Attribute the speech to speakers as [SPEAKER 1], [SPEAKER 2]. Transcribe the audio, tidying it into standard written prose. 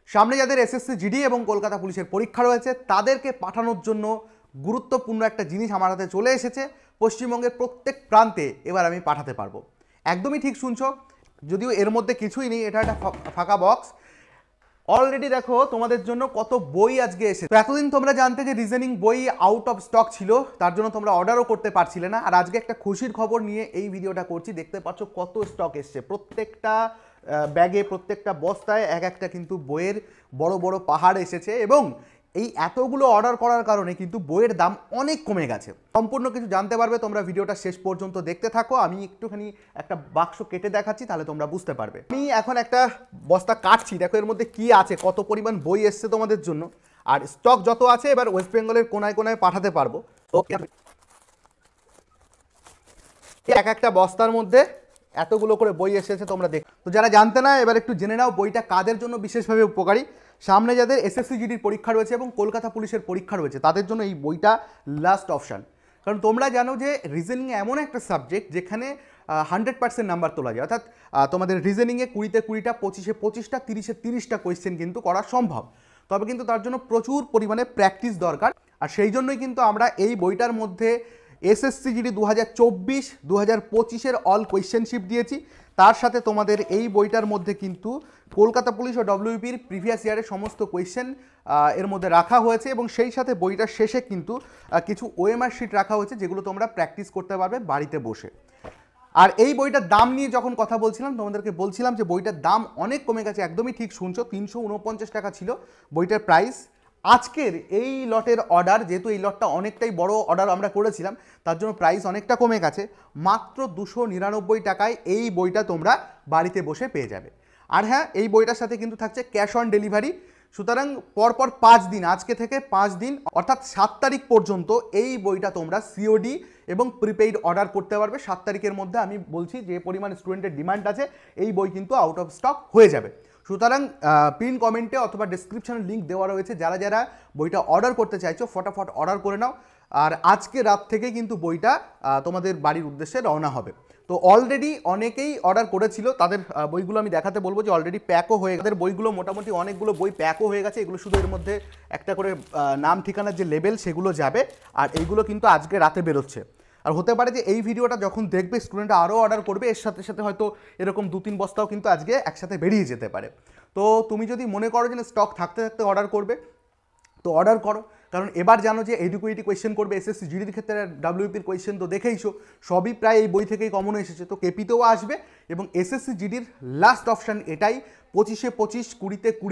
[SPEAKER 1] সামনে যাদের SSC GD এবং কলকাতা পুলিশের পরীক্ষা রয়েছে তাদেরকে পাঠানোর জন্য গুরুত্বপূর্ণ একটা জিনিস আমার হাতে চলে এসেছে। পশ্চিমবঙ্গের প্রত্যেক প্রান্তে এবার আমি পাঠাতে পারবো। একদমই ঠিক শুনছো, যদিও এর মধ্যে কিছুই নেই, এটা একটা ফাঁকা বক্স। অলরেডি দেখো তোমাদের জন্য কত বই আজকে এসেছে। তো এতদিন তোমরা জানতে যে রিজনিং বই আউট অফ স্টক ছিল, তার জন্য তোমরা অর্ডারও করতে পারছিলে না। আর আজকে একটা খুশির খবর নিয়ে এই ভিডিওটা করছি। দেখতে পাচ্ছ কত স্টক এসছে, প্রত্যেকটা ব্যাগে প্রত্যেকটা বস্তায় এক একটা কিন্তু বইয়ের বড় বড় পাহাড় এসেছে। এবং এই এতগুলো অর্ডার করার কারণে কিন্তু বইয়ের দাম অনেক কমে গেছে। সম্পূর্ণ কিছু জানতে পারবে তোমরা, ভিডিওটা শেষ পর্যন্ত দেখতে থাকো। আমি একটুখানি একটা বাক্স কেটে দেখাচ্ছি, তাহলে তোমরা বুঝতে পারবে। আমি এখন একটা বস্তা কাটছি, দেখো এর মধ্যে কি আছে, কত পরিমাণ বই এসছে তোমাদের জন্য। আর স্টক যত আছে এবার ওয়েস্ট বেঙ্গলের কোনায় কোনায় পাঠাতে পারবো। এক একটা বস্তার মধ্যে এতগুলো করে বই এসেছে তোমরা দেখ। তো যারা জানতে না, এবার একটু জেনে নাও বইটা কাদের জন্য বিশেষভাবে উপকারী। সামনে যাদের এসএসসি জিডির পরীক্ষা রয়েছে এবং কলকাতা পুলিশের পরীক্ষা রয়েছে তাদের জন্য এই বইটা লাস্ট অপশান। কারণ তোমরা জানো যে রিজনিং এমন একটা সাবজেক্ট যেখানে 100% নাম্বার তোলা যায়। অর্থাৎ তোমাদের রিজনিংয়ে 20-তে 20টা, 25-এ 25টা, 30-এ 30টা কোয়েশ্চেন কিন্তু করা সম্ভব। তবে কিন্তু তার জন্য প্রচুর পরিমাণে প্র্যাকটিস দরকার। আর সেই জন্যই কিন্তু আমরা এই বইটার মধ্যে এসএসসি জিডি 2024, 2025-এর অল কোয়েশ্চেনশিপ দিয়েছি। তার সাথে তোমাদের এই বইটার মধ্যে কিন্তু কলকাতা পুলিশ ও ডব্লিউপির প্রিভিয়াস ইয়ারের সমস্ত কোয়েশ্চেন এর মধ্যে রাখা হয়েছে। এবং সেই সাথে বইটার শেষে কিন্তু কিছু ওএমআর শিট রাখা হয়েছে, যেগুলো তোমরা প্র্যাকটিস করতে পারবে বাড়িতে বসে। আর এই বইটার দাম নিয়ে যখন কথা বলছিলাম, তোমাদেরকে বলছিলাম যে বইটার দাম অনেক কমে গেছে। একদমই ঠিক শুনছো, 349 টাকা ছিল বইটার প্রাইস। আজকের এই লটের অর্ডার, যেহেতু এই লটটা অনেকটাই বড় অর্ডার আমরা করেছিলাম, তার জন্য প্রাইস অনেকটা কমে গেছে। মাত্র 299 টাকায় এই বইটা তোমরা বাড়িতে বসে পেয়ে যাবে। আর হ্যাঁ, এই বইটার সাথে কিন্তু থাকছে ক্যাশ অন ডেলিভারি। সুতরাং পরপর 5 দিন, আজকে থেকে 5 দিন অর্থাৎ 7 তারিখ পর্যন্ত এই বইটা তোমরা সিওডি এবং প্রিপেইড অর্ডার করতে পারবে। 7 তারিখের মধ্যে আমি বলছি যে পরিমাণ স্টুডেন্টের ডিমান্ড আছে, এই বই কিন্তু আউট অফ স্টক হয়ে যাবে। সুতরাং পিন কমেন্টে অথবা ডেসক্রিপশনে লিঙ্ক দেওয়া রয়েছে, যারা যারা বইটা অর্ডার করতে চাইছো ফটাফট অর্ডার করে নাও। আর আজকে রাত থেকে কিন্তু বইটা তোমাদের বাড়ির উদ্দেশ্যে রওনা হবে। তো অলরেডি অনেকেই অর্ডার করেছিল, তাদের বইগুলো আমি দেখাতে বলবো যে অলরেডি প্যাকও হয়ে গেছে। বইগুলো মোটামুটি অনেকগুলো বই প্যাকও হয়ে গেছে। এগুলো শুধু এর মধ্যে একটা করে নাম ঠিকানার যে লেবেল সেগুলো যাবে। আর এইগুলো কিন্তু আজকে রাতে বেরোচ্ছে। আর হতে পারে যে এই ভিডিওটা যখন দেখবে স্টুডেন্টরা আরও অর্ডার করবে, এর সাথে সাথে হয়তো এরকম 2-3 বস্তাও কিন্তু আজকে একসাথে বেরিয়ে যেতে পারে। তো তুমি যদি মনে করো যে স্টক থাকতে থাকতে অর্ডার করবে, তো অর্ডার করো। কারণ এবার জানো যে এডুকুইটি কোয়েশ্চেন করবে, এসএসসি জিডির ক্ষেত্রে ডাব্লিউপির কোয়েশ্চেন তো দেখেইছো, সবই প্রায় এই বই থেকেই কমন এসেছে। তো কেপিতেও আসবে এবং এসএসসি জিডির লাস্ট অপশান এটাই, 25-এ 25, 20-তে 20।